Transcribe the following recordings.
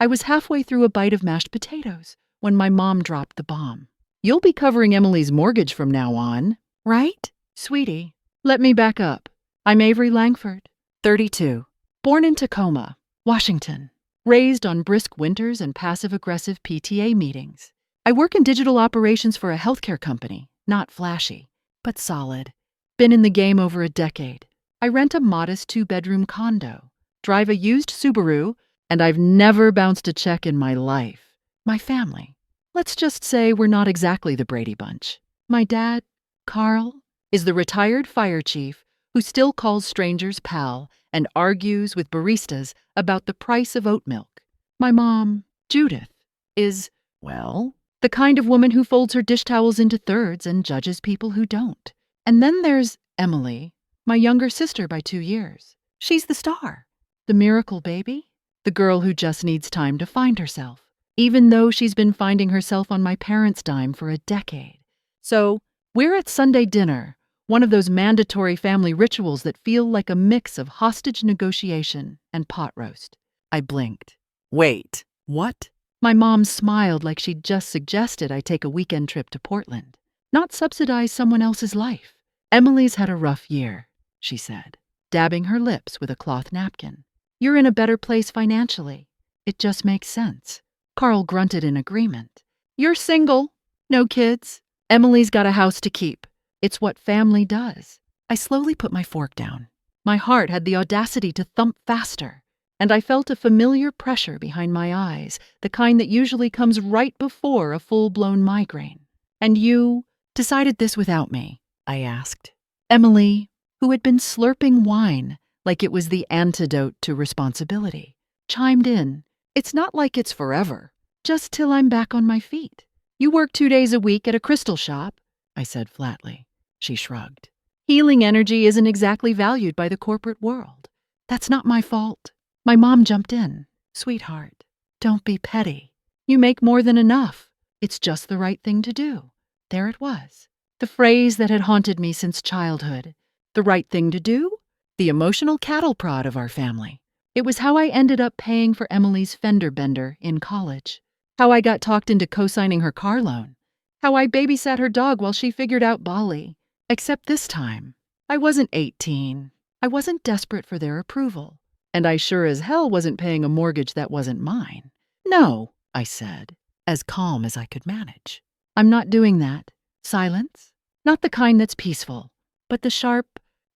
I was halfway through a bite of mashed potatoes when my mom dropped the bomb. "You'll be covering Emily's mortgage from now on, right?" "Sweetie, let me back up. I'm Avery Langford, 32, born in Tacoma, Washington, raised on brisk winters and passive-aggressive PTA meetings. I work in digital operations for a healthcare company, not flashy, but solid. Been in the game over a decade. I rent a modest 2-bedroom condo, drive a used Subaru, and I've never bounced a check in my life. My family. Let's just say we're not exactly the Brady Bunch. My dad, Carl, is the retired fire chief who still calls strangers pal and argues with baristas about the price of oat milk. My mom, Judith, is, well, the kind of woman who folds her dish towels into thirds and judges people who don't. And then there's Emily, my younger sister by 2 years. She's the star, the miracle baby, the girl who just needs time to find herself, even though she's been finding herself on my parents' dime for a decade. So, we're at Sunday dinner, one of those mandatory family rituals that feel like a mix of hostage negotiation and pot roast. I blinked. "Wait, what?" My mom smiled like she'd just suggested I take a weekend trip to Portland, not subsidize someone else's life. "Emily's had a rough year," she said, dabbing her lips with a cloth napkin. "You're in a better place financially. It just makes sense." Carl grunted in agreement. "You're single, no kids. Emily's got a house to keep. It's what family does." I slowly put my fork down. My heart had the audacity to thump faster, and I felt a familiar pressure behind my eyes, the kind that usually comes right before a full-blown migraine. "And you decided this without me?" I asked. Emily, who had been slurping wine like it was the antidote to responsibility, chimed in. "It's not like it's forever, just till I'm back on my feet. You work 2 days a week at a crystal shop," I said flatly. She shrugged. "Healing energy isn't exactly valued by the corporate world. That's not my fault." My mom jumped in. "Sweetheart, don't be petty. You make more than enough. It's just the right thing to do." There it was. The phrase that had haunted me since childhood. The right thing to do? The emotional cattle prod of our family. It was how I ended up paying for Emily's fender bender in college. How I got talked into co-signing her car loan. How I babysat her dog while she figured out Bali. Except this time, I wasn't 18. I wasn't desperate for their approval. And I sure as hell wasn't paying a mortgage that wasn't mine. "No," I said, as calm as I could manage. "I'm not doing that. Silence? Not the kind that's peaceful, but the sharp,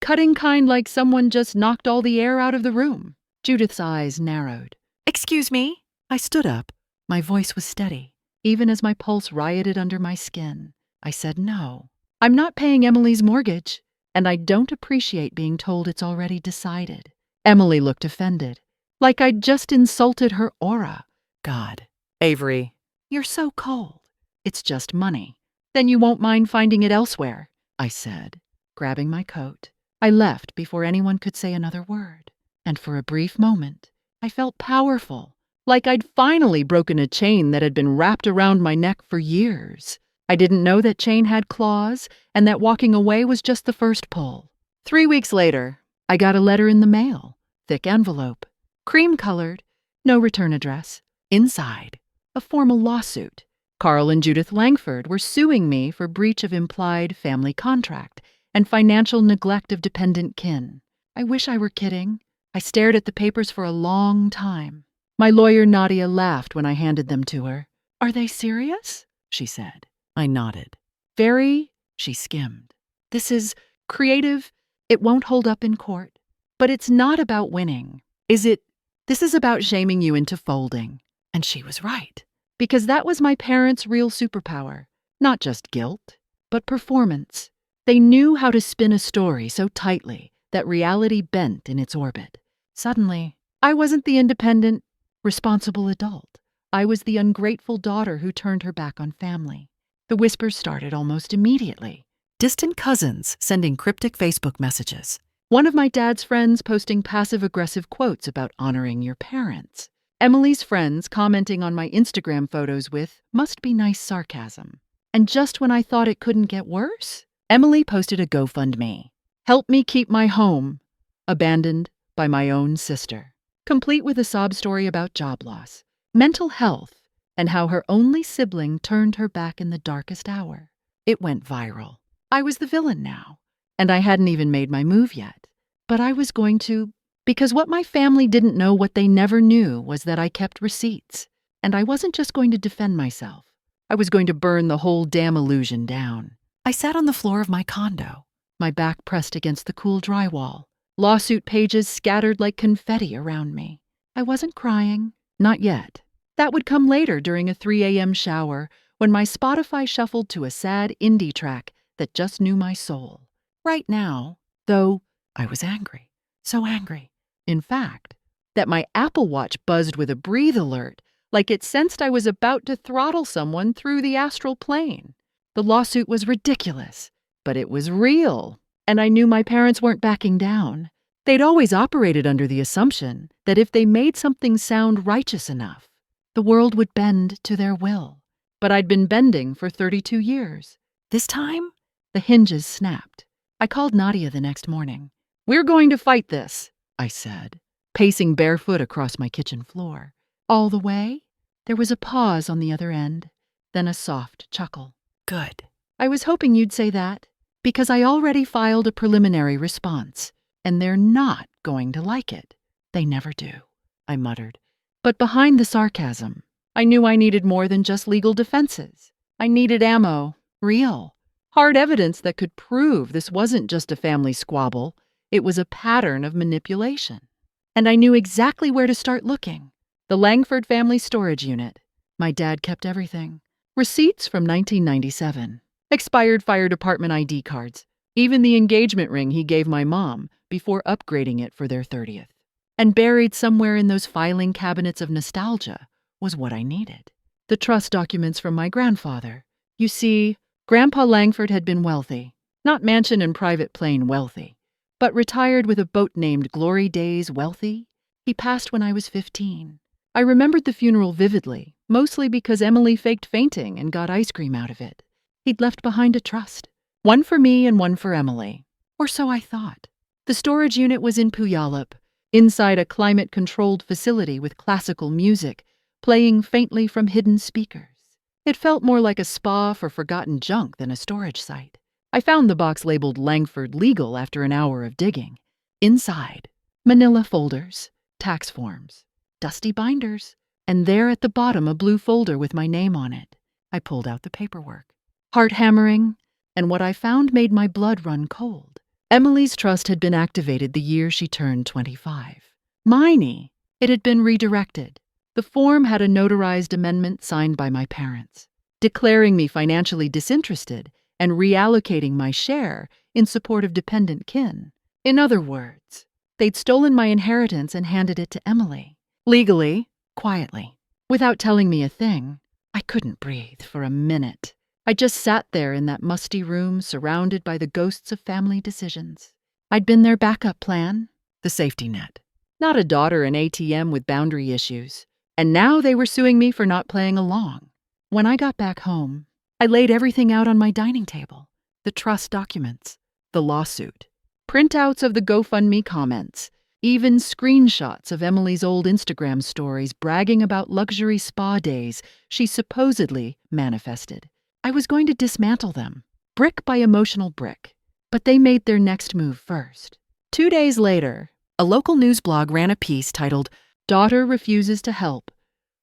cutting kind like someone just knocked all the air out of the room." Judith's eyes narrowed. "Excuse me?" I stood up. My voice was steady, even as my pulse rioted under my skin. I said no. "I'm not paying Emily's mortgage, and I don't appreciate being told it's already decided." Emily looked offended, like I'd just insulted her aura. "God, Avery, you're so cold. It's just money. Then you won't mind finding it elsewhere," I said, grabbing my coat. I left before anyone could say another word, and for a brief moment, I felt powerful, like I'd finally broken a chain that had been wrapped around my neck for years. I didn't know that chain had claws, and that walking away was just the first pull. 3 weeks later, I got a letter in the mail, thick envelope, cream-colored, no return address. Inside, a formal lawsuit. Carl and Judith Langford were suing me for breach of implied family contract and financial neglect of dependent kin. I wish I were kidding. I stared at the papers for a long time. My lawyer Nadia laughed when I handed them to her. "Are they serious?" she said. I nodded. "Very," she skimmed. "This is creative. It won't hold up in court. But it's not about winning, is it? This is about shaming you into folding." And she was right. Because that was my parents' real superpower. Not just guilt, but performance. They knew how to spin a story so tightly that reality bent in its orbit. Suddenly, I wasn't the independent, responsible adult. I was the ungrateful daughter who turned her back on family. The whispers started almost immediately. Distant cousins sending cryptic Facebook messages. One of my dad's friends posting passive-aggressive quotes about honoring your parents. Emily's friends commenting on my Instagram photos with "must be nice" sarcasm. And just when I thought it couldn't get worse, Emily posted a GoFundMe. "Help me keep my home," abandoned by my own sister. Complete with a sob story about job loss. mental health, and how her only sibling turned her back in the darkest hour. It went viral. I was the villain now, and I hadn't even made my move yet. But I was going to, because what my family didn't know, what they never knew, was that I kept receipts. And I wasn't just going to defend myself. I was going to burn the whole damn illusion down. I sat on the floor of my condo, my back pressed against the cool drywall, lawsuit pages scattered like confetti around me. I wasn't crying, not yet. That would come later during a 3 a.m. shower when my Spotify shuffled to a sad indie track that just knew my soul. Right now, though, I was angry, so angry. In fact, that my Apple Watch buzzed with a breathe alert, like it sensed I was about to throttle someone through the astral plane. The lawsuit was ridiculous, but it was real, and I knew my parents weren't backing down. They'd always operated under the assumption that if they made something sound righteous enough, the world would bend to their will. But I'd been bending for 32 years. This time, the hinges snapped. I called Nadia the next morning. "We're going to fight this," I said, pacing barefoot across my kitchen floor. All the way, there was a pause on the other end, then a soft chuckle. "Good. I was hoping you'd say that, because I already filed a preliminary response, and they're not going to like it. They never do," I muttered. But behind the sarcasm, I knew I needed more than just legal defenses. I needed ammo, real, hard evidence that could prove this wasn't just a family squabble, it was a pattern of manipulation. And I knew exactly where to start looking. The Langford family storage unit. My dad kept everything. Receipts from 1997. Expired fire department ID cards. Even the engagement ring he gave my mom before upgrading it for their 30th. And buried somewhere in those filing cabinets of nostalgia was what I needed. The trust documents from my grandfather. You see, Grandpa Langford had been wealthy. Not mansion and private plane wealthy, but retired with a boat named Glory Days wealthy. He passed when I was 15. I remembered the funeral vividly, mostly because Emily faked fainting and got ice cream out of it. He'd left behind a trust. One for me and one for Emily. Or so I thought. The storage unit was in Puyallup, inside a climate-controlled facility with classical music, playing faintly from hidden speakers. It felt more like a spa for forgotten junk than a storage site. I found the box labeled Langford Legal after an hour of digging. Inside, manila folders, tax forms, dusty binders, and there at the bottom a blue folder with my name on it. I pulled out the paperwork. Heart hammering, and what I found made my blood run cold. Emily's trust had been activated the year she turned 25. Miney, it had been redirected. The form had a notarized amendment signed by my parents, declaring me financially disinterested and reallocating my share in support of dependent kin. In other words, they'd stolen my inheritance and handed it to Emily. Legally, quietly, without telling me a thing. I couldn't breathe for a minute. I just sat there in that musty room surrounded by the ghosts of family decisions. I'd been their backup plan, the safety net. Not a daughter in ATM with boundary issues. And now they were suing me for not playing along. When I got back home, I laid everything out on my dining table. The trust documents, the lawsuit, printouts of the GoFundMe comments, even screenshots of Emily's old Instagram stories bragging about luxury spa days she supposedly manifested. I was going to dismantle them, brick by emotional brick. But they made their next move first. 2 days later, a local news blog ran a piece titled, "Daughter Refuses to Help.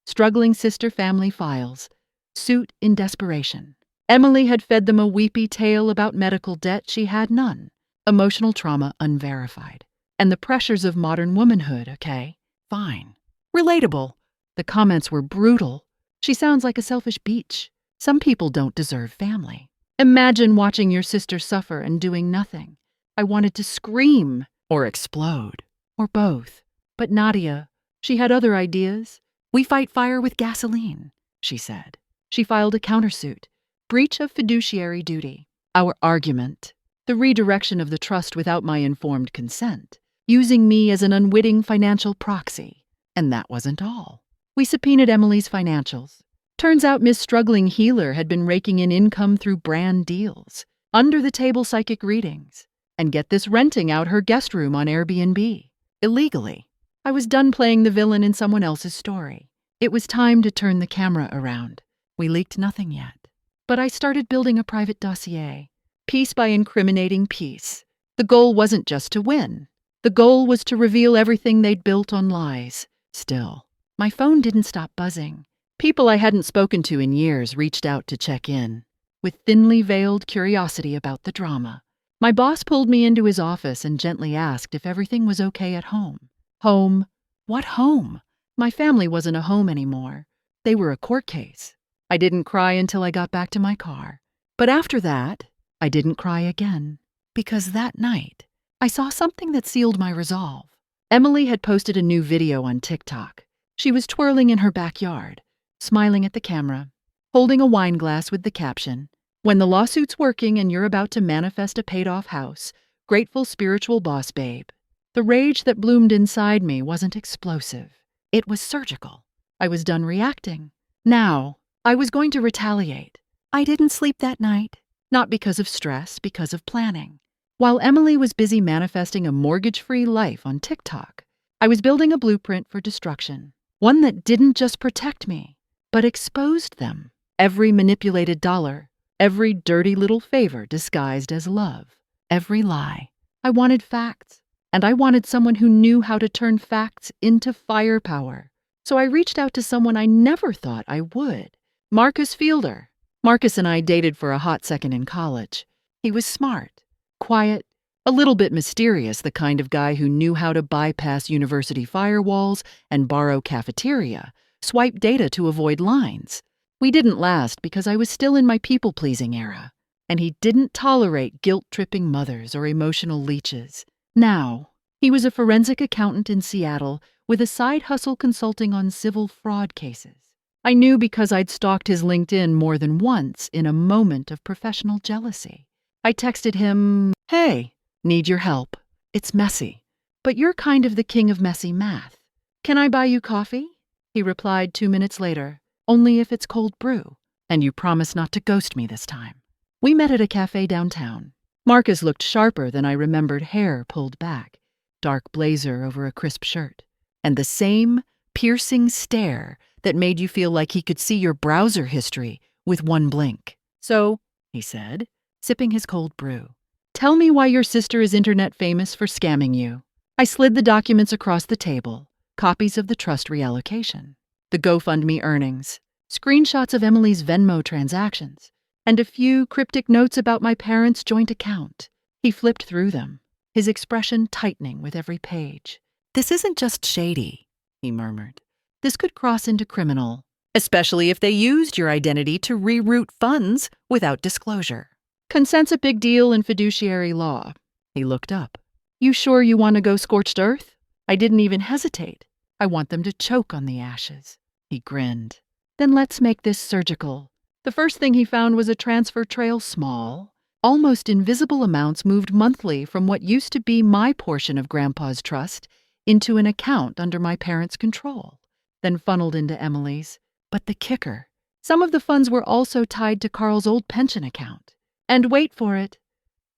Struggling Sister Family Files. Suit in Desperation." Emily had fed them a weepy tale about medical debt she had none, emotional trauma unverified, and the pressures of modern womanhood, okay? Fine. Relatable. The comments were brutal. "She sounds like a selfish beach. Some people don't deserve family. Imagine watching your sister suffer and doing nothing." I wanted to scream or explode, or both. But Nadia, she had other ideas. "We fight fire with gasoline," she said. She filed a countersuit. Breach of fiduciary duty. Our argument. The redirection of the trust without my informed consent. Using me as an unwitting financial proxy. And that wasn't all. We subpoenaed Emily's financials. Turns out Miss Struggling Healer had been raking in income through brand deals, under-the-table psychic readings, and get this, renting out her guest room on Airbnb. Illegally. I was done playing the villain in someone else's story. It was time to turn the camera around. We leaked nothing yet. But I started building a private dossier, piece by incriminating piece. The goal wasn't just to win. The goal was to reveal everything they'd built on lies. Still, my phone didn't stop buzzing. People I hadn't spoken to in years reached out to check in, with thinly veiled curiosity about the drama. My boss pulled me into his office and gently asked if everything was okay at home. Home? What home? My family wasn't a home anymore. They were a court case. I didn't cry until I got back to my car. But after that, I didn't cry again. Because that night, I saw something that sealed my resolve. Emily had posted a new video on TikTok. She was twirling in her backyard, smiling at the camera, holding a wine glass with the caption, "When the lawsuit's working and you're about to manifest a paid-off house, grateful spiritual boss babe." The rage that bloomed inside me wasn't explosive. It was surgical. I was done reacting. Now, I was going to retaliate. I didn't sleep that night, not because of stress, because of planning. While Emily was busy manifesting a mortgage-free life on TikTok, I was building a blueprint for destruction, one that didn't just protect me, but exposed them. Every manipulated dollar, every dirty little favor disguised as love, every lie. I wanted facts, and I wanted someone who knew how to turn facts into firepower. So I reached out to someone I never thought I would, Marcus Fielder. Marcus and I dated for a hot second in college. He was smart, quiet, a little bit mysterious, the kind of guy who knew how to bypass university firewalls and borrow cafeteria, swipe data to avoid lines. We didn't last because I was still in my people-pleasing era, and he didn't tolerate guilt-tripping mothers or emotional leeches. Now, he was a forensic accountant in Seattle with a side hustle consulting on civil fraud cases. I knew because I'd stalked his LinkedIn more than once in a moment of professional jealousy. I texted him, "Hey, need your help. It's messy, but you're kind of the king of messy math. Can I buy you coffee?" He replied 2 minutes later, "Only if it's cold brew, and you promise not to ghost me this time." We met at a cafe downtown. Marcus looked sharper than I remembered, hair pulled back, dark blazer over a crisp shirt, and the same piercing stare that made you feel like he could see your browser history with one blink. "So," he said, sipping his cold brew, "tell me why your sister is internet famous for scamming you." I slid the documents across the table, copies of the trust reallocation, the GoFundMe earnings, screenshots of Emily's Venmo transactions, and a few cryptic notes about my parents' joint account. He flipped through them, his expression tightening with every page. "This isn't just shady," he murmured. "This could cross into criminal, especially if they used your identity to reroute funds without disclosure. Consent's a big deal in fiduciary law." He looked up. "You sure you want to go scorched earth?" I didn't even hesitate. "I want them to choke on the ashes." He grinned. "Then let's make this surgical." The first thing he found was a transfer trail, small, almost invisible amounts moved monthly from what used to be my portion of Grandpa's trust into an account under my parents' control, then funneled into Emily's. But the kicker, some of the funds were also tied to Carl's old pension account. And wait for it,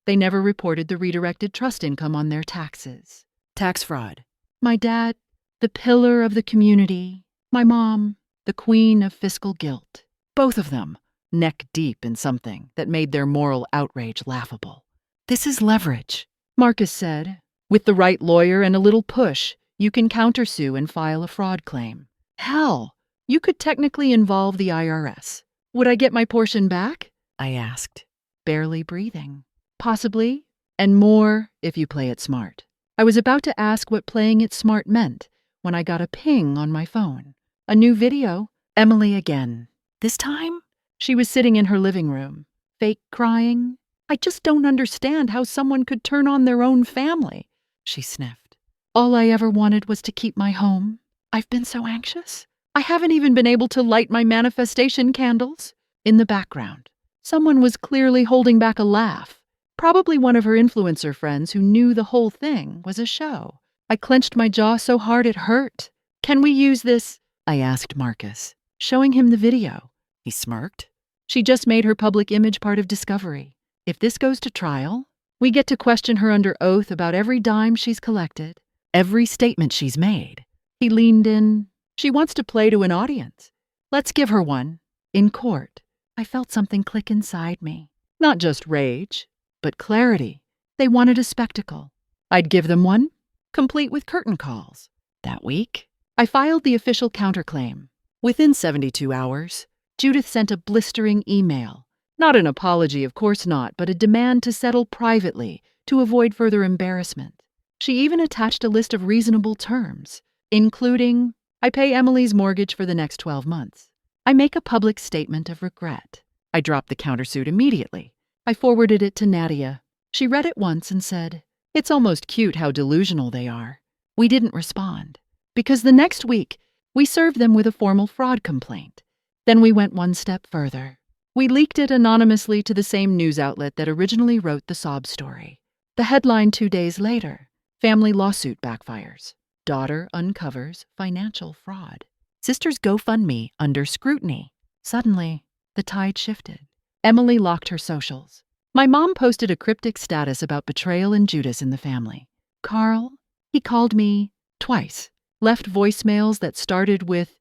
they never reported the redirected trust income on their taxes. Tax fraud. My dad, the pillar of the community. My mom, the queen of fiscal guilt. Both of them, neck deep in something that made their moral outrage laughable. "This is leverage," Marcus said. "With the right lawyer and a little push, you can countersue and file a fraud claim. Hell, you could technically involve the IRS. Would I get my portion back?" I asked, barely breathing. "Possibly, and more if you play it smart." I was about to ask what playing it smart meant when I got a ping on my phone. A new video, Emily again. This time, she was sitting in her living room, fake crying. "I just don't understand how someone could turn on their own family," she sniffed. "All I ever wanted was to keep my home. I've been so anxious. I haven't even been able to light my manifestation candles." In the background, someone was clearly holding back a laugh. Probably one of her influencer friends who knew the whole thing was a show. I clenched my jaw so hard it hurt. "Can we use this?" I asked Marcus, showing him the video. He smirked. "She just made her public image part of discovery. If this goes to trial, we get to question her under oath about every dime she's collected, every statement she's made." He leaned in. She wants to play to an audience. Let's give her one. In court, I felt something click inside me. Not just rage, but clarity. They wanted a spectacle. I'd give them one, complete with curtain calls. That week, I filed the official counterclaim. Within 72 hours, Judith sent a blistering email. Not an apology, of course not, but a demand to settle privately to avoid further embarrassment. She even attached a list of reasonable terms, including, I pay Emily's mortgage for the next 12 months. I make a public statement of regret. I dropped the countersuit immediately. I forwarded it to Nadia. She read it once and said, "It's almost cute how delusional they are." We didn't respond, because the next week, we served them with a formal fraud complaint. Then we went one step further. We leaked it anonymously to the same news outlet that originally wrote the sob story. The headline 2 days later, family lawsuit backfires. Daughter uncovers financial fraud. Sister's GoFundMe under scrutiny. Suddenly, the tide shifted. Emily locked her socials. My mom posted a cryptic status about betrayal and Judas in the family. Carl, he called me twice, left voicemails that started with,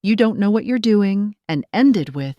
"You don't know what you're doing," and ended with,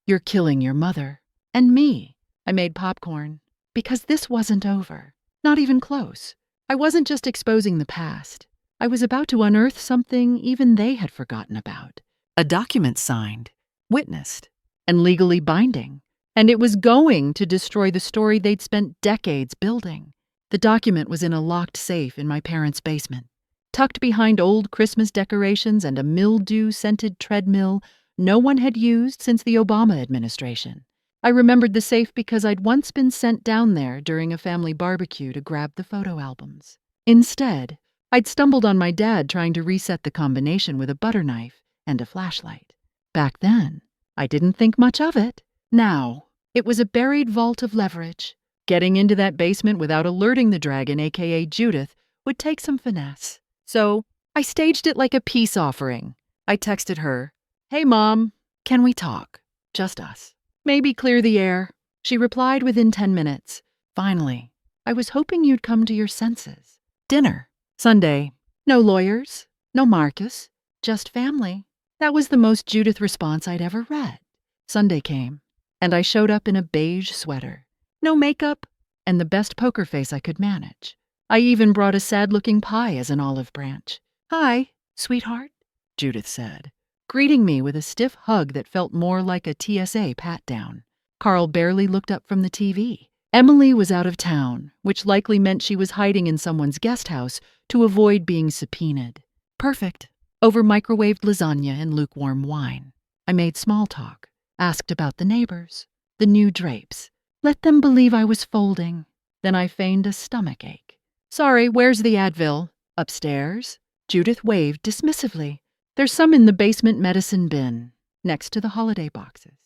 "You're killing your mother." And me. I made popcorn. Because this wasn't over. Not even close. I wasn't just exposing the past. I was about to unearth something even they had forgotten about. A document signed, witnessed, and legally binding. And it was going to destroy the story they'd spent decades building. The document was in a locked safe in my parents' basement, tucked behind old Christmas decorations and a mildew-scented treadmill no one had used since the Obama administration. I remembered the safe because I'd once been sent down there during a family barbecue to grab the photo albums. Instead, I'd stumbled on my dad trying to reset the combination with a butter knife and a flashlight. Back then, I didn't think much of it. Now, it was a buried vault of leverage. Getting into that basement without alerting the dragon, aka Judith, would take some finesse. So, I staged it like a peace offering. I texted her, "Hey Mom, can we talk? Just us. Maybe clear the air." She replied within 10 minutes. "Finally, I was hoping you'd come to your senses. Dinner. Sunday. No lawyers, no Marcus, just family." That was the most Judith response I'd ever read. Sunday came, and I showed up in a beige sweater. No makeup, and the best poker face I could manage. I even brought a sad-looking pie as an olive branch. "Hi, sweetheart," Judith said, greeting me with a stiff hug that felt more like a TSA pat-down. Carl barely looked up from the TV. Emily was out of town, which likely meant she was hiding in someone's guest house to avoid being subpoenaed. Perfect. Over microwaved lasagna and lukewarm wine. I made small talk, asked about the neighbors, the new drapes. Let them believe I was folding. Then I feigned a stomach ache. "Sorry, where's the Advil?" "Upstairs." Judith waved dismissively. "There's some in the basement medicine bin, next to the holiday boxes."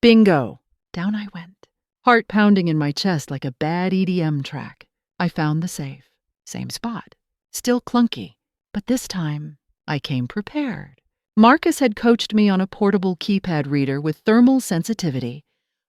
Bingo! Down I went, heart pounding in my chest like a bad EDM track. I found the safe. Same spot. Still clunky, but this time I came prepared. Marcus had coached me on a portable keypad reader with thermal sensitivity,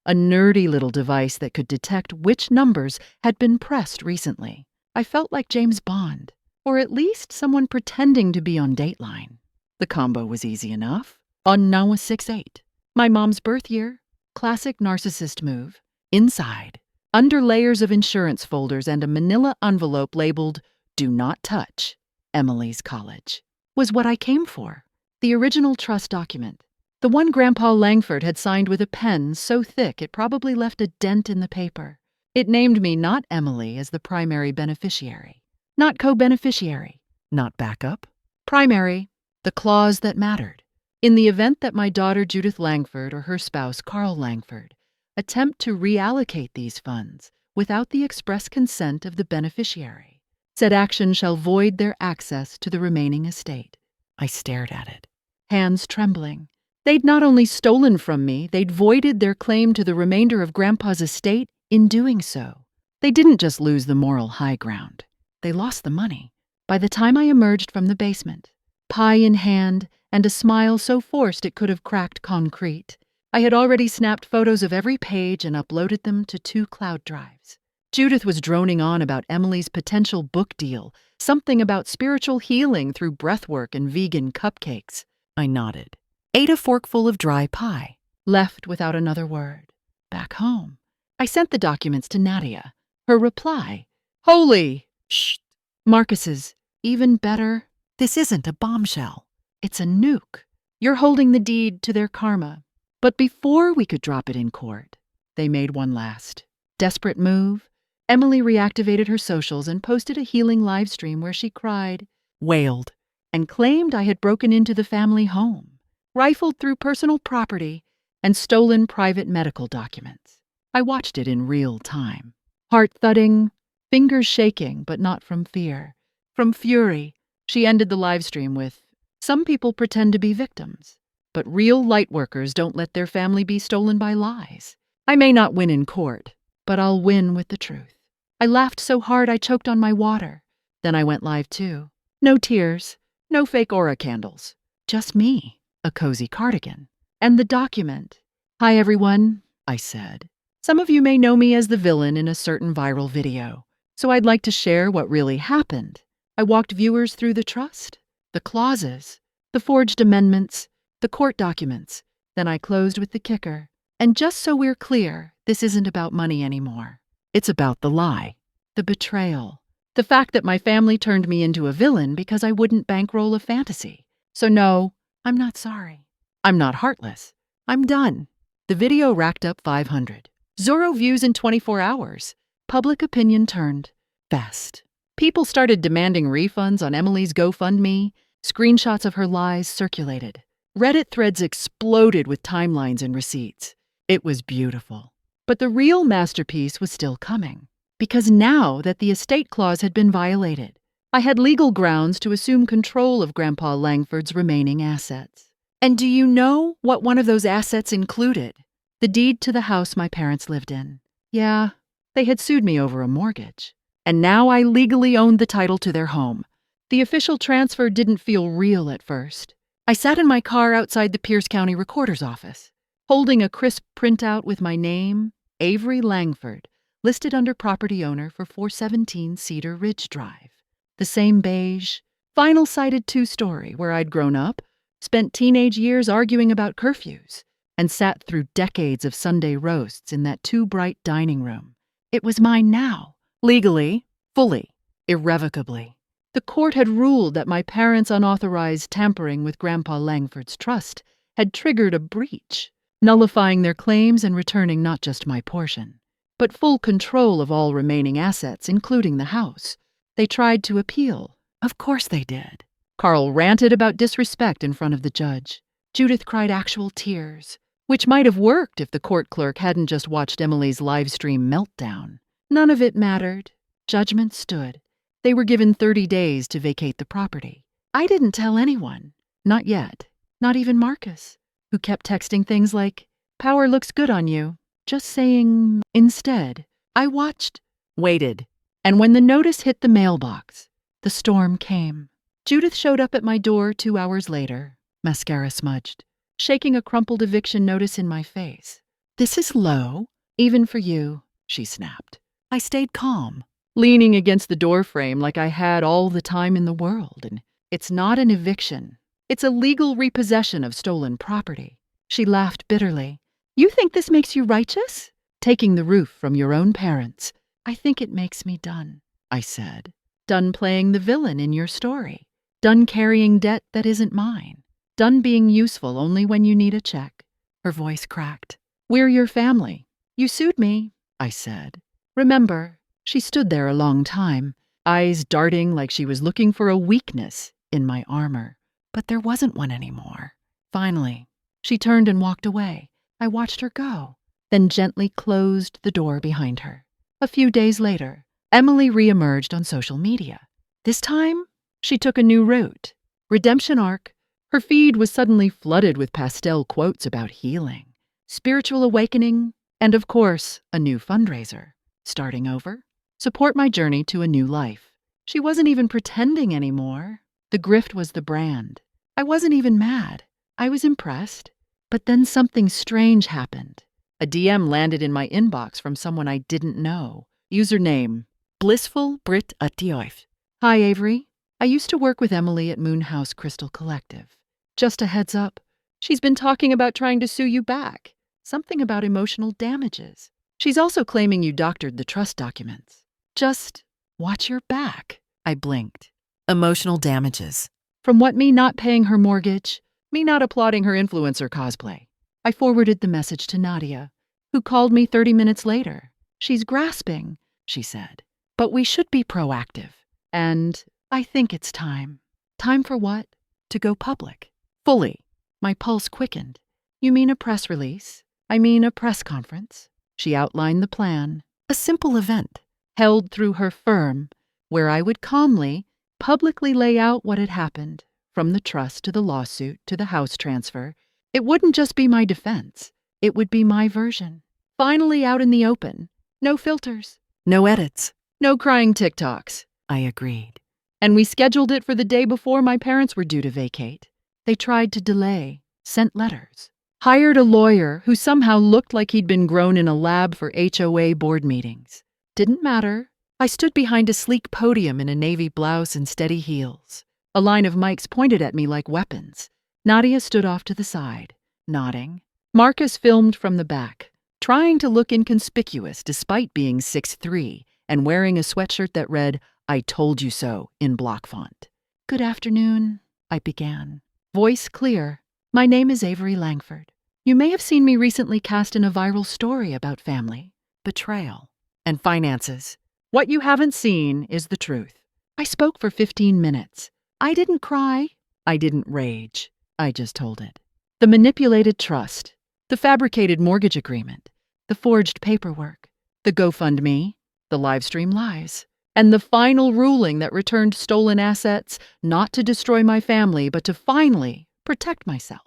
a nerdy little device that could detect which numbers had been pressed recently. I felt like James Bond, or at least someone pretending to be on Dateline. The combo was easy enough. Unknown 68. My mom's birth year. Classic narcissist move. Inside, under layers of insurance folders and a manila envelope labeled, "Do not touch, Emily's college," was what I came for. The original trust document. The one Grandpa Langford had signed with a pen so thick it probably left a dent in the paper. It named me not Emily as the primary beneficiary, not co-beneficiary, not backup. Primary, the clause that mattered. In the event that my daughter Judith Langford or her spouse Carl Langford attempt to reallocate these funds without the express consent of the beneficiary, said action shall void their access to the remaining estate. I stared at it, hands trembling. They'd not only stolen from me, they'd voided their claim to the remainder of Grandpa's estate in doing so. They didn't just lose the moral high ground. They lost the money. By the time I emerged from the basement, pie in hand and a smile so forced it could have cracked concrete, I had already snapped photos of every page and uploaded them to 2 cloud drives. Judith was droning on about Emily's potential book deal, something about spiritual healing through breathwork and vegan cupcakes. I nodded, ate a forkful of dry pie, left without another word. Back home, I sent the documents to Nadia. Her reply, "Holy shh." Marcus's, "Even better, this isn't a bombshell. It's a nuke. You're holding the deed to their karma." But before we could drop it in court, they made one last desperate move. Emily reactivated her socials and posted a healing livestream where she cried, wailed, and claimed I had broken into the family home, rifled through personal property, and stolen private medical documents. I watched it in real time. Heart thudding, fingers shaking, but not from fear. From fury, she ended the livestream with, "Some people pretend to be victims, but real lightworkers don't let their family be stolen by lies. I may not win in court, but I'll win with the truth." I laughed so hard I choked on my water. Then I went live too. No tears, no fake aura candles. Just me, a cozy cardigan, and the document. "Hi everyone," I said. "Some of you may know me as the villain in a certain viral video, so I'd like to share what really happened. I walked viewers through the trust, the clauses, the forged amendments, the court documents. Then I closed with the kicker. And just so we're clear, this isn't about money anymore. It's about the lie, the betrayal, the fact that my family turned me into a villain because I wouldn't bankroll a fantasy. So no, I'm not sorry. I'm not heartless. I'm done." The video racked up 500. Zero views in 24 hours. Public opinion turned fast. People started demanding refunds on Emily's GoFundMe. Screenshots of her lies circulated. Reddit threads exploded with timelines and receipts. It was beautiful. But the real masterpiece was still coming. Because now that the estate clause had been violated, I had legal grounds to assume control of Grandpa Langford's remaining assets. And do you know what one of those assets included? The deed to the house my parents lived in. Yeah, they had sued me over a mortgage. And now I legally owned the title to their home. The official transfer didn't feel real at first. I sat in my car outside the Pierce County Recorder's office, holding a crisp printout with my name, Avery Langford, listed under property owner for 417 Cedar Ridge Drive. The same beige, vinyl-sided two-story where I'd grown up, spent teenage years arguing about curfews, and sat through decades of Sunday roasts in that too-bright dining room. It was mine now, legally, fully, irrevocably. The court had ruled that my parents' unauthorized tampering with Grandpa Langford's trust had triggered a breach, nullifying their claims and returning not just my portion, but full control of all remaining assets, including the house. They tried to appeal. Of course they did. Carl ranted about disrespect in front of the judge. Judith cried actual tears, which might have worked if the court clerk hadn't just watched Emily's livestream meltdown. None of it mattered. Judgment stood. They were given 30 days to vacate the property. I didn't tell anyone. Not yet. Not even Marcus, who kept texting things like, "Power looks good on you." Just saying instead. I watched, waited, and when the notice hit the mailbox, the storm came. Judith showed up at my door 2 hours later, mascara smudged, shaking a crumpled eviction notice in my face. "This is low, even for you," she snapped. I stayed calm, leaning against the doorframe like I had all the time in the world. And it's not an eviction. It's a legal repossession of stolen property. She laughed bitterly. "You think this makes you righteous? Taking the roof from your own parents." "I think it makes me done," I said. "Done playing the villain in your story. Done carrying debt that isn't mine. Done being useful only when you need a check." Her voice cracked. "We're your family. You sued me," I said. "Remember." She stood there a long time, eyes darting like she was looking for a weakness in my armor. But there wasn't one anymore. Finally, she turned and walked away. I watched her go, then gently closed the door behind her. A few days later, Emily reemerged on social media. This time, she took a new route. Redemption arc. Her feed was suddenly flooded with pastel quotes about healing, spiritual awakening, and of course, a new fundraiser. Starting over. Support my journey to a new life. She wasn't even pretending anymore. The grift was the brand. I wasn't even mad. I was impressed. But then something strange happened. A DM landed in my inbox from someone I didn't know. Username, Blissful Brit Atioif. Hi, Avery. I used to work with Emily at Moon House Crystal Collective. Just a heads up, she's been talking about trying to sue you back. Something about emotional damages. She's also claiming you doctored the trust documents. Just watch your back. I blinked. Emotional damages. From what, me not paying her mortgage, me not applauding her influencer cosplay. I forwarded the message to Nadia, who called me 30 minutes later. She's grasping, she said. But we should be proactive. And I think it's time. Time for what? To go public. Fully. My pulse quickened. You mean a press release? I mean a press conference. She outlined the plan. A simple event, held through her firm, where I would calmly, publicly lay out what had happened, from the trust to the lawsuit to the house transfer. It wouldn't just be my defense. It would be my version. Finally out in the open. No filters. No edits. No crying TikToks. I agreed. And we scheduled it for the day before my parents were due to vacate. They tried to delay, sent letters, hired a lawyer who somehow looked like he'd been grown in a lab for HOA board meetings. Didn't matter. I stood behind a sleek podium in a navy blouse and steady heels. A line of mics pointed at me like weapons. Nadia stood off to the side, nodding. Marcus filmed from the back, trying to look inconspicuous despite being 6'3" and wearing a sweatshirt that read, "I told you so," in block font. Good afternoon, I began. Voice clear. My name is Avery Langford. You may have seen me recently cast in a viral story about family, betrayal, and finances. What you haven't seen is the truth. I spoke for 15 minutes. I didn't cry. I didn't rage. I just told it. The manipulated trust, the fabricated mortgage agreement, the forged paperwork, the GoFundMe, the livestream lies, and the final ruling that returned stolen assets, not to destroy my family, but to finally protect myself.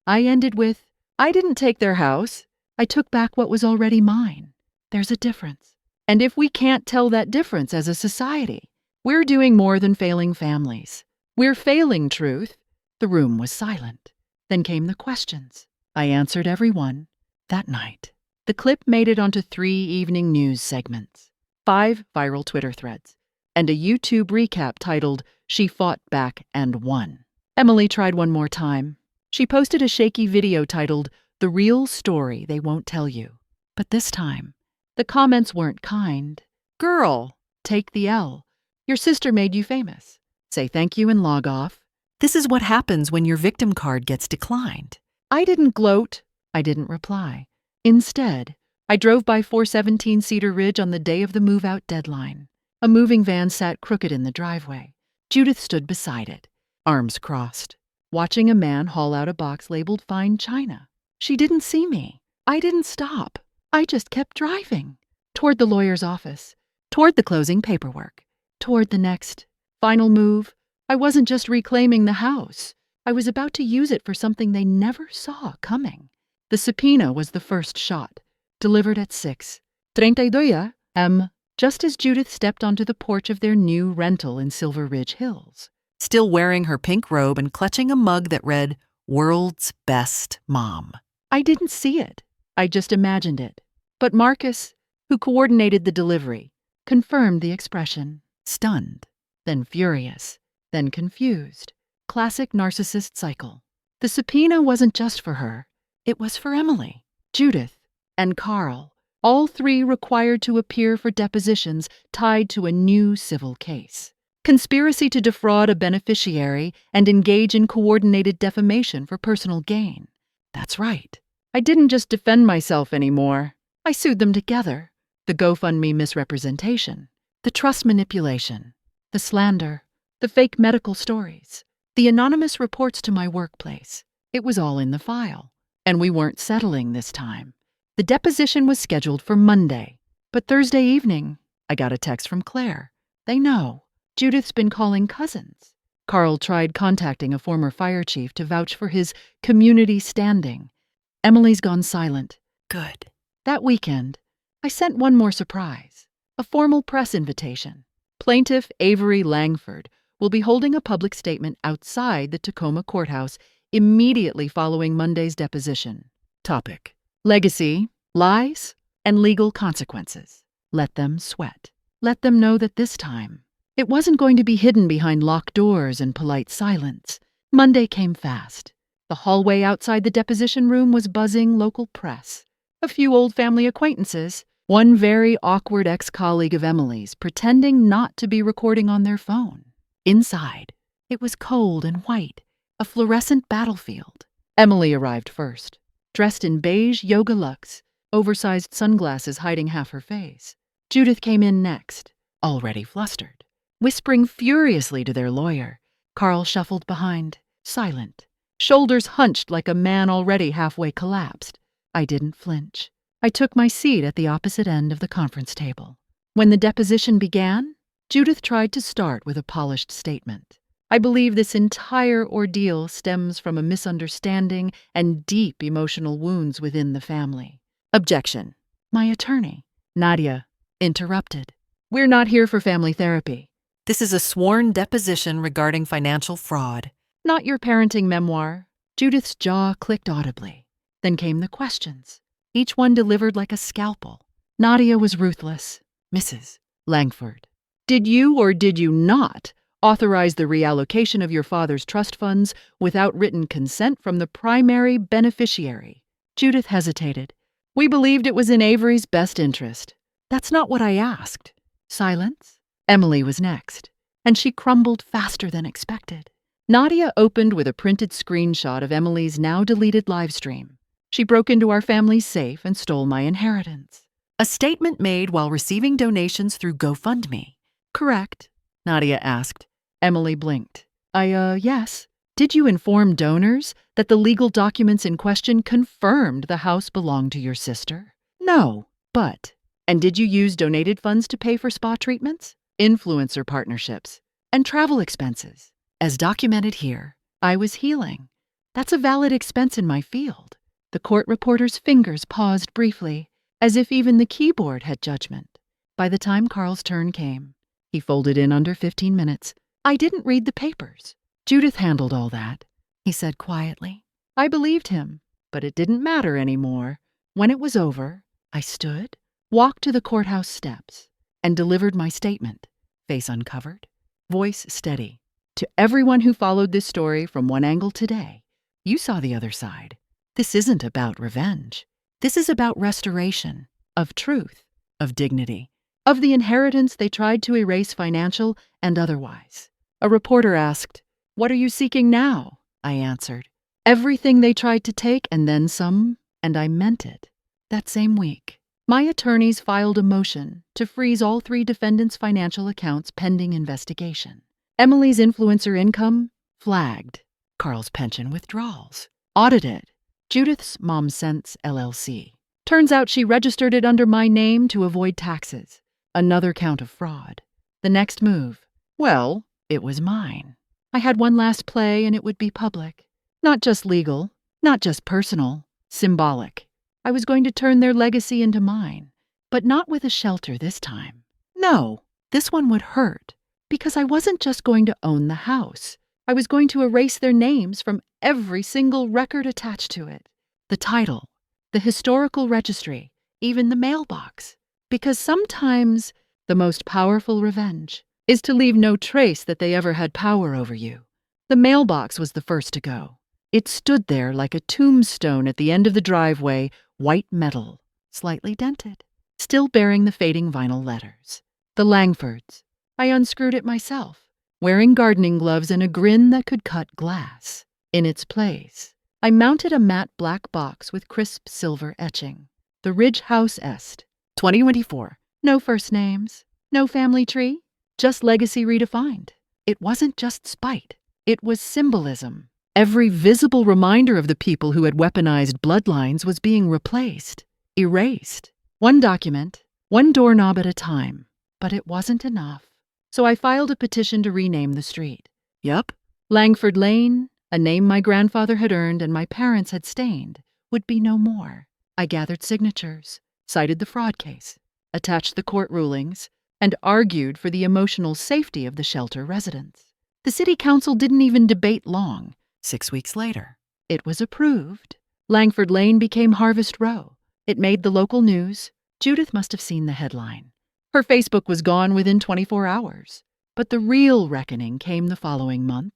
I ended with, I didn't take their house. I took back what was already mine. There's a difference. And if we can't tell that difference as a society, we're doing more than failing families. We're failing truth. The room was silent. Then came the questions. I answered every one. That night, the clip made it onto 3 evening news segments, 5 viral Twitter threads, and a YouTube recap titled, "She Fought Back and Won." Emily tried one more time. She posted a shaky video titled, "The Real Story They Won't Tell You." But this time, the comments weren't kind. Girl, take the L. Your sister made you famous. Say thank you and log off. This is what happens when your victim card gets declined. I didn't gloat. I didn't reply. Instead, I drove by 417 Cedar Ridge on the day of the move-out deadline. A moving van sat crooked in the driveway. Judith stood beside it, arms crossed, watching a man haul out a box labeled fine china. She didn't see me. I didn't stop. I just kept driving. Toward the lawyer's office. Toward the closing paperwork. Toward the next final move. I wasn't just reclaiming the house. I was about to use it for something they never saw coming. The subpoena was the first shot, delivered at 6:32 a.m., just as Judith stepped onto the porch of their new rental in Silver Ridge Hills, still wearing her pink robe and clutching a mug that read, "World's Best Mom." I didn't see it. I just imagined it. But Marcus, who coordinated the delivery, confirmed the expression. Stunned, then furious, then confused. Classic narcissist cycle. The subpoena wasn't just for her. It was for Emily, Judith, and Carl, all 3 required to appear for depositions tied to a new civil case. Conspiracy to defraud a beneficiary and engage in coordinated defamation for personal gain. That's right. I didn't just defend myself anymore. I sued them together. The GoFundMe misrepresentation, the trust manipulation, the slander, the fake medical stories, the anonymous reports to my workplace. It was all in the file. And we weren't settling this time. The deposition was scheduled for Monday, but Thursday evening, I got a text from Claire. They know. Judith's been calling cousins. Carl tried contacting a former fire chief to vouch for his community standing. Emily's gone silent. Good. That weekend, I sent one more surprise. A formal press invitation. Plaintiff Avery Langford will be holding a public statement outside the Tacoma courthouse immediately following Monday's deposition. Topic: legacy, lies, and legal consequences. Let them sweat. Let them know that this time, it wasn't going to be hidden behind locked doors and polite silence. Monday came fast. The hallway outside the deposition room was buzzing local press. A few old family acquaintances, one very awkward ex-colleague of Emily's pretending not to be recording on their phone. Inside, it was cold and white, a fluorescent battlefield. Emily arrived first, dressed in beige yoga luxe, oversized sunglasses hiding half her face. Judith came in next, already flustered, whispering furiously to their lawyer. Carl shuffled behind, silent, shoulders hunched like a man already halfway collapsed. I didn't flinch. I took my seat at the opposite end of the conference table. When the deposition began, Judith tried to start with a polished statement. I believe this entire ordeal stems from a misunderstanding and deep emotional wounds within the family. Objection. My attorney, Nadia, interrupted. We're not here for family therapy. This is a sworn deposition regarding financial fraud. Not your parenting memoir. Judith's jaw clicked audibly. Then came the questions, each one delivered like a scalpel. Nadia was ruthless. Mrs. Langford, did you or did you not authorize the reallocation of your father's trust funds without written consent from the primary beneficiary? Judith hesitated. We believed it was in Avery's best interest. That's not what I asked. Silence. Emily was next, and she crumbled faster than expected. Nadia opened with a printed screenshot of Emily's now deleted livestream. She broke into our family's safe and stole my inheritance. A statement made while receiving donations through GoFundMe. Correct, Nadia asked. Emily blinked. Yes. Did you inform donors that the legal documents in question confirmed the house belonged to your sister? No, but. And did you use donated funds to pay for spa treatments, influencer partnerships, and travel expenses? As documented here, I was healing. That's a valid expense in my field. The court reporter's fingers paused briefly, as if even the keyboard had judgment. By the time Carl's turn came, he folded in under 15 minutes. I didn't read the papers. Judith handled all that, he said quietly. I believed him, but it didn't matter anymore. When it was over, I stood, walked to the courthouse steps, and delivered my statement, face uncovered, voice steady. To everyone who followed this story from one angle today, you saw the other side. This isn't about revenge. This is about restoration, of truth, of dignity, of the inheritance they tried to erase financial and otherwise. A reporter asked, "What are you seeking now?" I answered, "Everything they tried to take and then some," and I meant it. That same week, my attorneys filed a motion to freeze all 3 defendants' financial accounts pending investigation. Emily's influencer income, flagged. Carl's pension withdrawals, audited. Judith's Mom Sense LLC. Turns out she registered it under my name to avoid taxes. Another count of fraud. The next move, well, it was mine. I had one last play and it would be public. Not just legal, not just personal, symbolic. I was going to turn their legacy into mine, but not with a shelter this time. No, this one would hurt, because I wasn't just going to own the house. I was going to erase their names from every single record attached to it. The title, the historical registry, even the mailbox. Because sometimes the most powerful revenge is to leave no trace that they ever had power over you. The mailbox was the first to go. It stood there like a tombstone at the end of the driveway, white metal, slightly dented, still bearing the fading vinyl letters. The Langfords. I unscrewed it myself, wearing gardening gloves and a grin that could cut glass. In its place, I mounted a matte black box with crisp silver etching. The Ridge House Est, 2024. No first names, no family tree, just legacy redefined. It wasn't just spite. It was symbolism. Every visible reminder of the people who had weaponized bloodlines was being replaced, erased. One document, one doorknob at a time. But it wasn't enough. So I filed a petition to rename the street. Yup, Langford Lane, a name my grandfather had earned and my parents had stained, would be no more. I gathered signatures, cited the fraud case, attached the court rulings, and argued for the emotional safety of the shelter residents. The city council didn't even debate long. 6 weeks later, it was approved. Langford Lane became Harvest Row. It made the local news. Judith must have seen the headline. Her Facebook was gone within 24 hours. But the real reckoning came the following month.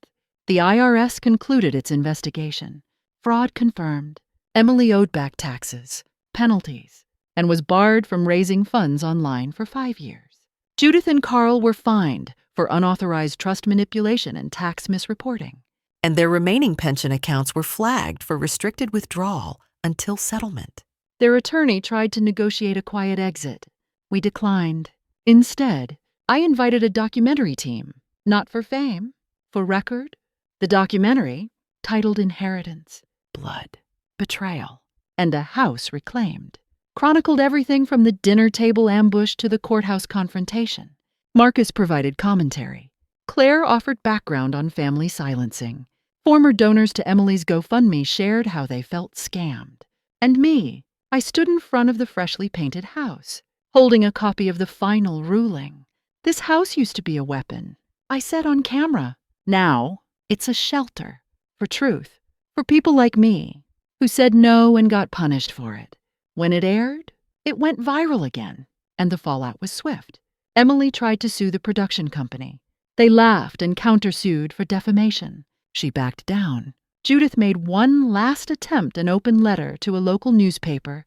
The IRS concluded its investigation. Fraud confirmed. Emily owed back taxes, penalties, and was barred from raising funds online for 5 years. Judith and Carl were fined for unauthorized trust manipulation and tax misreporting. And their remaining pension accounts were flagged for restricted withdrawal until settlement. Their attorney tried to negotiate a quiet exit. We declined. Instead, I invited a documentary team, not for fame, for record. The documentary, titled Inheritance, Blood, Betrayal, and a House Reclaimed, chronicled everything from the dinner table ambush to the courthouse confrontation. Marcus provided commentary. Claire offered background on family silencing. Former donors to Emily's GoFundMe shared how they felt scammed. And me, I stood in front of the freshly painted house, holding a copy of the final ruling. This house used to be a weapon, I said on camera. Now, it's a shelter for truth, for people like me, who said no and got punished for it. When it aired, it went viral again, and the fallout was swift. Emily tried to sue the production company. They laughed and countersued for defamation. She backed down. Judith made one last attempt, an open letter to a local newspaper,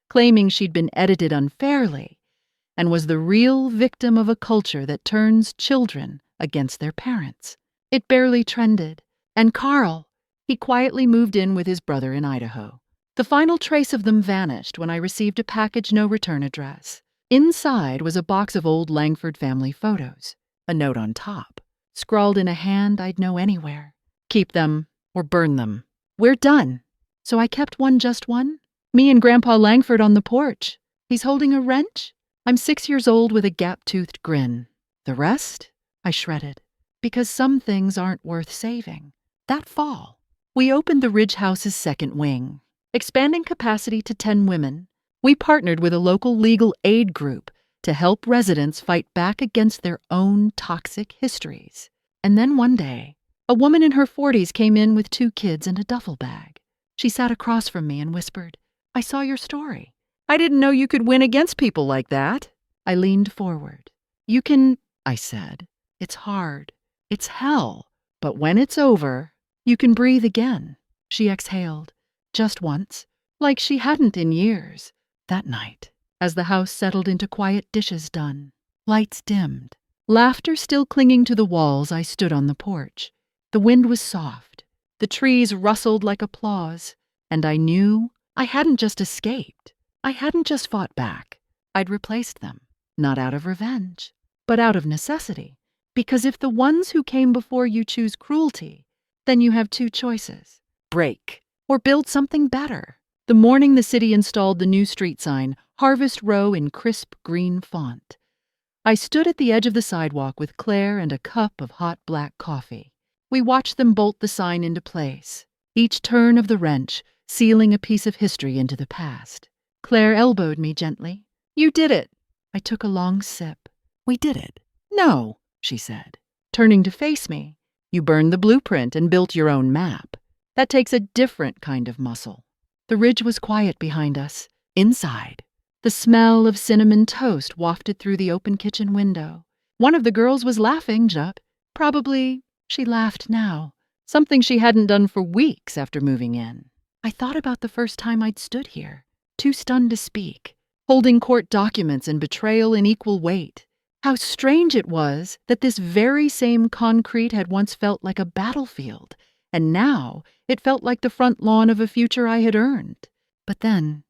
claiming she'd been edited unfairly and was the real victim of a culture that turns children against their parents. It barely trended. And Carl, he quietly moved in with his brother in Idaho. The final trace of them vanished when I received a package no return address. Inside was a box of old Langford family photos, a note on top, scrawled in a hand I'd know anywhere. Keep them or burn them. We're done. So I kept just one. Me and Grandpa Langford on the porch. He's holding a wrench. I'm 6 years old with a gap-toothed grin. The rest, I shredded, because some things aren't worth saving. That fall, we opened the Ridge House's second wing, expanding capacity to 10 women. We partnered with a local legal aid group to help residents fight back against their own toxic histories. And then one day, a woman in her 40s came in with 2 kids and a duffel bag. She sat across from me and whispered, "I saw your story. I didn't know you could win against people like that." I leaned forward. "You can," I said. "It's hard. It's hell. But when it's over, you can breathe again." She exhaled, just once, like she hadn't in years. That night, as the house settled into quiet dishes done, lights dimmed, laughter still clinging to the walls, I stood on the porch. The wind was soft. The trees rustled like applause. And I knew I hadn't just escaped. I hadn't just fought back. I'd replaced them, not out of revenge, but out of necessity. Because if the ones who came before you choose cruelty, then you have 2 choices: break or build something better. The morning the city installed the new street sign, Harvest Row, in crisp green font, I stood at the edge of the sidewalk with Claire and a cup of hot black coffee. We watched them bolt the sign into place, each turn of the wrench sealing a piece of history into the past. Claire elbowed me gently. "You did it." I took a long sip. "We did it." "No," she said, turning to face me. "You burned the blueprint and built your own map. That takes a different kind of muscle." The ridge was quiet behind us. Inside, the smell of cinnamon toast wafted through the open kitchen window. One of the girls was laughing, probably she laughed now, something she hadn't done for weeks after moving in. I thought about the first time I'd stood here, too stunned to speak, holding court documents and betrayal in equal weight. How strange it was that this very same concrete had once felt like a battlefield, and now it felt like the front lawn of a future I had earned. But then,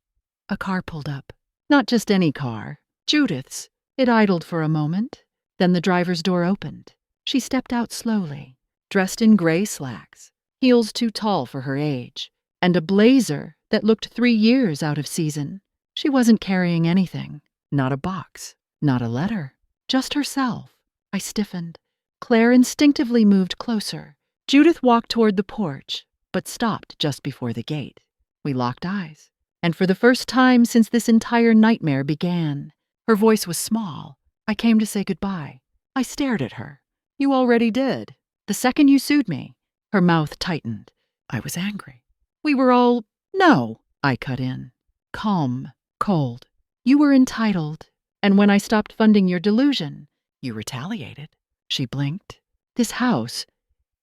a car pulled up. Not just any car, Judith's. It idled for a moment. Then the driver's door opened. She stepped out slowly, dressed in gray slacks, heels too tall for her age, and a blazer that looked 3 years out of season. She wasn't carrying anything. Not a box, not a letter, just herself. I stiffened. Claire instinctively moved closer. Judith walked toward the porch, but stopped just before the gate. We locked eyes. And for the first time since this entire nightmare began, her voice was small. "I came to say goodbye." I stared at her. "You already did. The second you sued me." Her mouth tightened. I was angry. "We were all—" "No," I cut in. Calm, cold. "You were entitled And when I stopped funding your delusion, you retaliated. She blinked. This house,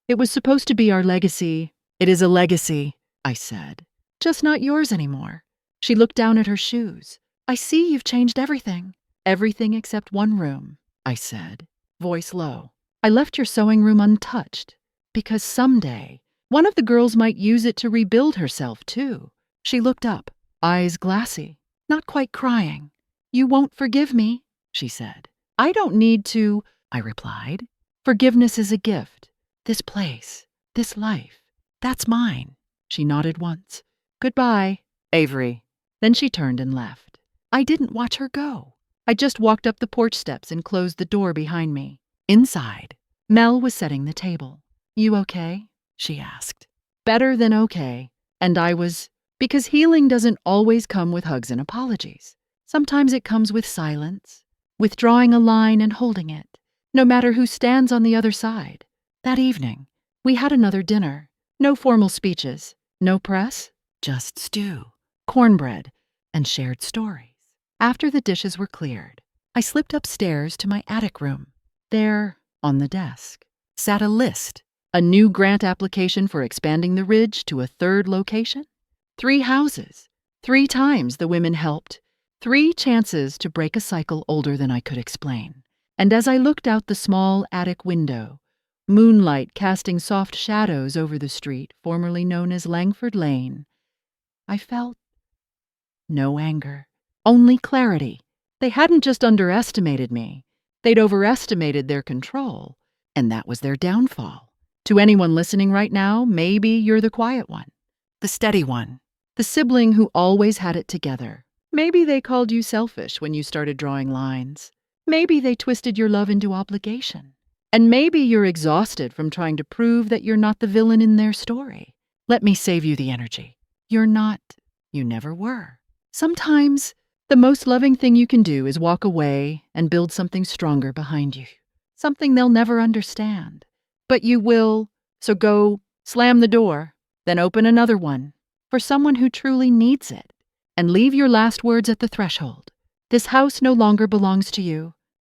it was supposed to be our legacy. It is a legacy, I said. Just not yours anymore. She looked down at her shoes. I see you've changed everything. Everything except one room, I said, voice low. I left your sewing room untouched because someday one of the girls might use it to rebuild herself, too. She looked up, eyes glassy, not quite crying. You won't forgive me, she said. I don't need to, I replied. Forgiveness is a gift. This place, this life, that's mine. She nodded once. Goodbye, Avery. Then she turned and left. I didn't watch her go. I just walked up the porch steps and closed the door behind me. Inside, Mel was setting the table. You okay? She asked. Better than okay. And I was, because healing doesn't always come with hugs and apologies. Sometimes it comes with silence, with drawing a line and holding it, no matter who stands on the other side. That evening, we had another dinner. No formal speeches, no press, just stew, cornbread, and shared stories. After the dishes were cleared, I slipped upstairs to my attic room. There, on the desk, sat a list, a new grant application for expanding the ridge to a third location, 3 houses, 3 times the women helped, 3 chances to break a cycle older than I could explain. And as I looked out the small attic window, moonlight casting soft shadows over the street formerly known as Langford Lane, I felt no anger, only clarity. They hadn't just underestimated me, they'd overestimated their control, and that was their downfall. To anyone listening right now, maybe you're the quiet one, the steady one, the sibling who always had it together. Maybe they called you selfish when you started drawing lines. Maybe they twisted your love into obligation. And maybe you're exhausted from trying to prove that you're not the villain in their story. Let me save you the energy. You're not. You never were. Sometimes, the most loving thing you can do is walk away and build something stronger behind you. Something they'll never understand. But you will, so go slam the door, then open another one for someone who truly needs it. And leave your last words at the threshold. This house no longer belongs to you.